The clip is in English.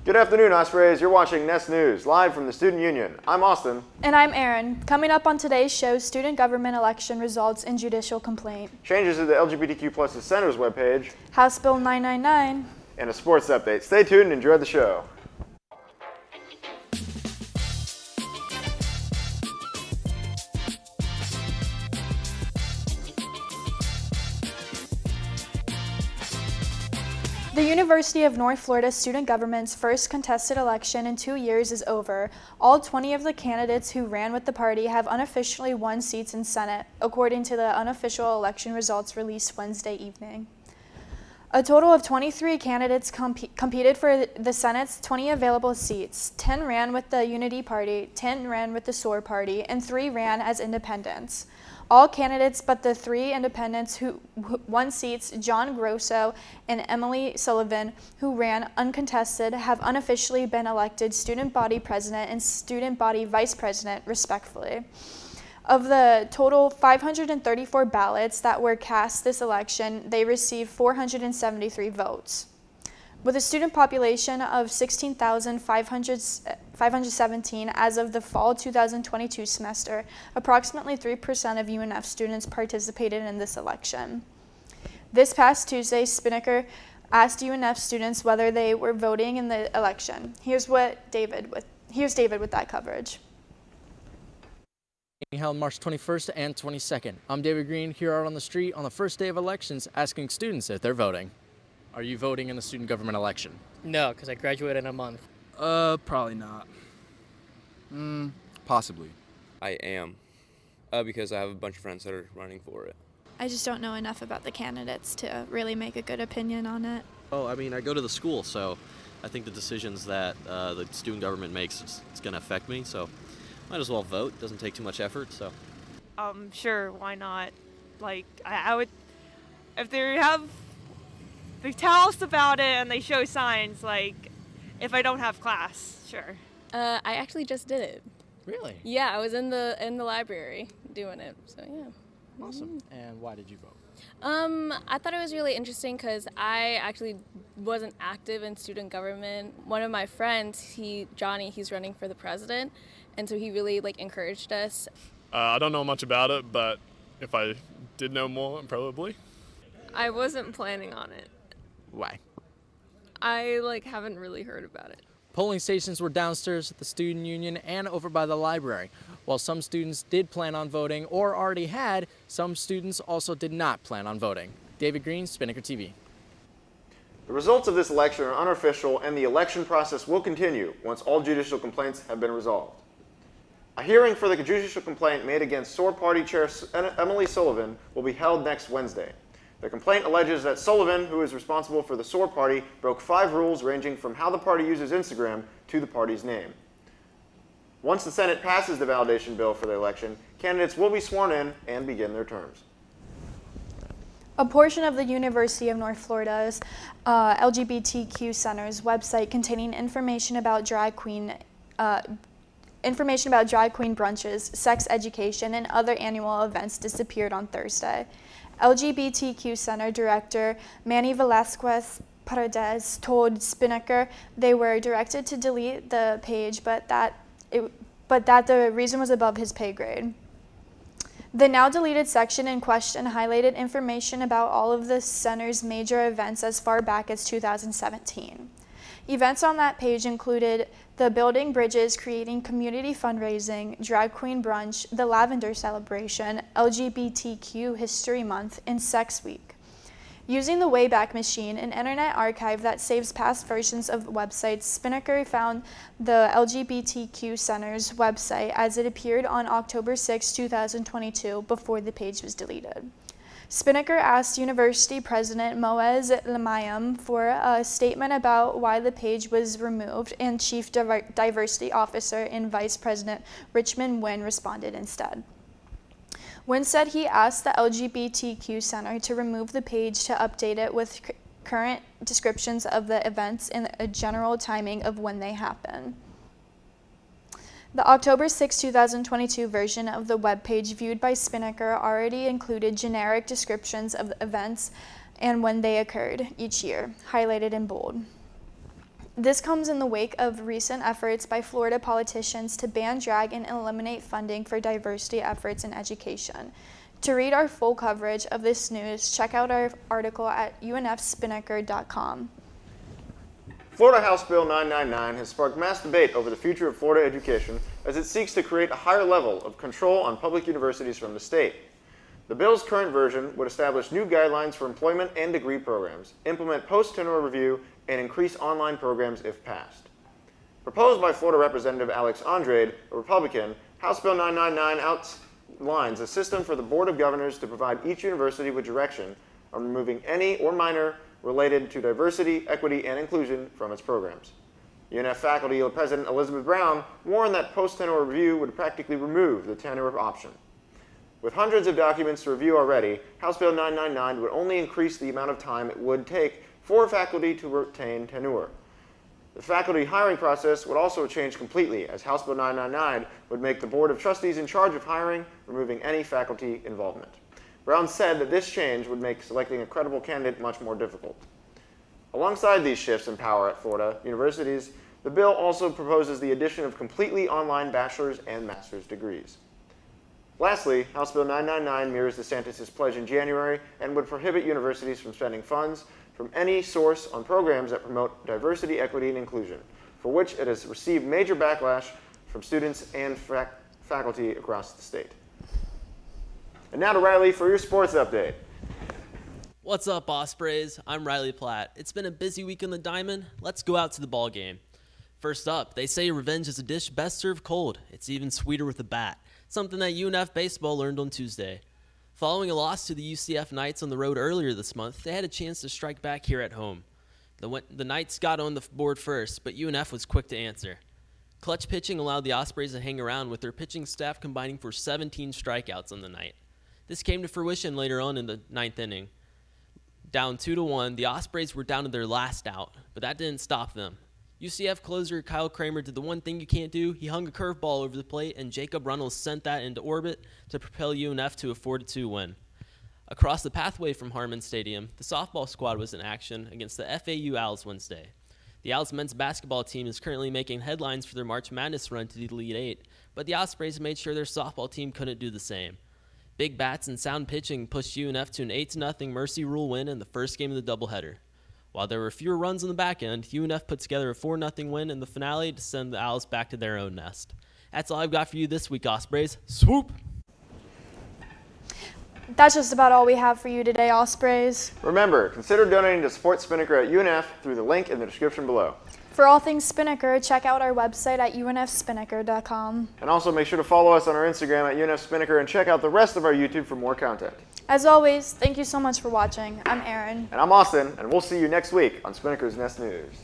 Good afternoon, Ospreys. You're watching Nest News, live from the Student Union. I'm Austin. And I'm Aaron. Coming up on today's show, student government election results and judicial complaint. Changes to the LGBTQ+ Center's webpage. House Bill 999. And a sports update. Stay tuned and enjoy the show. The University of North Florida student government's first contested election in 2 years is over. All 20 of the candidates who ran with the party have unofficially won seats in Senate, according to the unofficial election results released Wednesday evening. A total of 23 candidates competed for the Senate's 20 available seats. 10 ran with the Unity Party, 10 ran with the SOAR Party, and 3 ran as independents. All candidates but the 3 independents who won seats, John Grosso and Emily Sullivan, who ran uncontested, have unofficially been elected student body president and student body vice president, respectively. Of the total 534 ballots that were cast this election, they received 473 votes. With a student population of 16,517 as of the fall 2022 semester, approximately 3% of UNF students participated in this election. This past Tuesday, Spinnaker asked UNF students whether they were voting in the election. Here's David with that coverage. Held March 21st and 22nd. I'm David Green, here out on the street on the first day of elections, asking students if they're voting. Are you voting in the student government election? No, because I graduate in a month. Probably not. Possibly. I am, because I have a bunch of friends that are running for it. I just don't know enough about the candidates to really make a good opinion on it. Oh, I mean, I go to the school, so I think the decisions that the student government makes, it's going to affect me, so might as well vote. Doesn't take too much effort, so. Sure, why not? Like, I would, if they tell us about it and they show signs, like, if I don't have class, sure. I actually just did it. Really? Yeah, I was in the library doing it, so yeah. Awesome. And why did you vote? I thought it was really interesting because I actually wasn't active in student government. One of my friends, Johnny, he's running for the president, and so he really encouraged us. I don't know much about it, but if I did know more, probably. I wasn't planning on it. Why? I haven't really heard about it. Polling stations were downstairs at the student union and over by the library. While some students did plan on voting or already had, some students also did not plan on voting. David Green, Spinnaker TV. The results of this election are unofficial, and the election process will continue once all judicial complaints have been resolved. A hearing for the judicial complaint made against SOAR Party Chair Emily Sullivan will be held next Wednesday. The complaint alleges that Sullivan, who is responsible for the SOAR Party, broke 5 rules ranging from how the party uses Instagram to the party's name. Once the Senate passes the validation bill for the election, candidates will be sworn in and begin their terms. A portion of the University of North Florida's LGBTQ Center's website containing information about drag queen brunches, sex education, and other annual events disappeared on Thursday. LGBTQ Center Director Manny Velasquez Paredes told Spinnaker they were directed to delete the page, but that the reason was above his pay grade. The now deleted section in question highlighted information about all of the center's major events as far back as 2017. Events on that page included the Building Bridges Creating Community Fundraising, Drag Queen Brunch, the Lavender Celebration, LGBTQ History Month, and Sex Week. Using the Wayback Machine, an internet archive that saves past versions of websites, Spinnaker found the LGBTQ Center's website as it appeared on October 6, 2022, before the page was deleted. Spinnaker asked University President Moez Lamayam for a statement about why the page was removed, and Chief Diversity Officer and Vice President Richmond Wynn responded instead. Wynn said he asked the LGBTQ Center to remove the page to update it with current descriptions of the events and a general timing of when they happen. The October 6, 2022 version of the webpage viewed by Spinnaker already included generic descriptions of the events and when they occurred each year, highlighted in bold. This comes in the wake of recent efforts by Florida politicians to ban drag and eliminate funding for diversity efforts in education. To read our full coverage of this news, check out our article at unfspinnaker.com. Florida House Bill 999 has sparked mass debate over the future of Florida education as it seeks to create a higher level of control on public universities from the state. The bill's current version would establish new guidelines for employment and degree programs, implement post-tenure review, and increase online programs if passed. Proposed by Florida Representative Alex Andrade, a Republican, House Bill 999 outlines a system for the Board of Governors to provide each university with direction on removing any or minor related to diversity, equity, and inclusion from its programs. UNF faculty President Elizabeth Brown warned that post-tenure review would practically remove the tenure option. With hundreds of documents to review already, House Bill 999 would only increase the amount of time it would take for faculty to retain tenure. The faculty hiring process would also change completely, as House Bill 999 would make the Board of Trustees in charge of hiring, removing any faculty involvement. Brown said that this change would make selecting a credible candidate much more difficult. Alongside these shifts in power at Florida universities, the bill also proposes the addition of completely online bachelor's and master's degrees. Lastly, House Bill 999 mirrors DeSantis' pledge in January and would prohibit universities from spending funds from any source on programs that promote diversity, equity, and inclusion, for which it has received major backlash from students and faculty across the state. And now to Riley for your sports update. What's up, Ospreys? I'm Riley Platt. It's been a busy week on the diamond. Let's go out to the ball game. First up, they say revenge is a dish best served cold. It's even sweeter with a bat, something that UNF baseball learned on Tuesday. Following a loss to the UCF Knights on the road earlier this month, they had a chance to strike back here at home. The Knights got on the board first, but UNF was quick to answer. Clutch pitching allowed the Ospreys to hang around, with their pitching staff combining for 17 strikeouts on the night. This came to fruition later on in the ninth inning. Down 2-1, the Ospreys were down to their last out, but that didn't stop them. UCF closer Kyle Kramer did the one thing you can't do. He hung a curveball over the plate, and Jacob Runnels sent that into orbit to propel UNF to a 4-2 win. Across the pathway from Harmon Stadium, the softball squad was in action against the FAU Owls Wednesday. The Owls men's basketball team is currently making headlines for their March Madness run to the Elite Eight, but the Ospreys made sure their softball team couldn't do the same. Big bats and sound pitching pushed UNF to an 8-0 Mercy Rule win in the first game of the doubleheader. While there were fewer runs on the back end, UNF put together a 4-0 win in the finale to send the Owls back to their own nest. That's all I've got for you this week, Ospreys. Swoop! That's just about all we have for you today, Ospreys. Remember, consider donating to support Spinnaker at UNF through the link in the description below. For all things Spinnaker, check out our website at unfspinnaker.com. And also make sure to follow us on our Instagram at UNFSpinnaker and check out the rest of our YouTube for more content. As always, thank you so much for watching. I'm Erin. And I'm Austin, and we'll see you next week on Spinnaker's Nest News.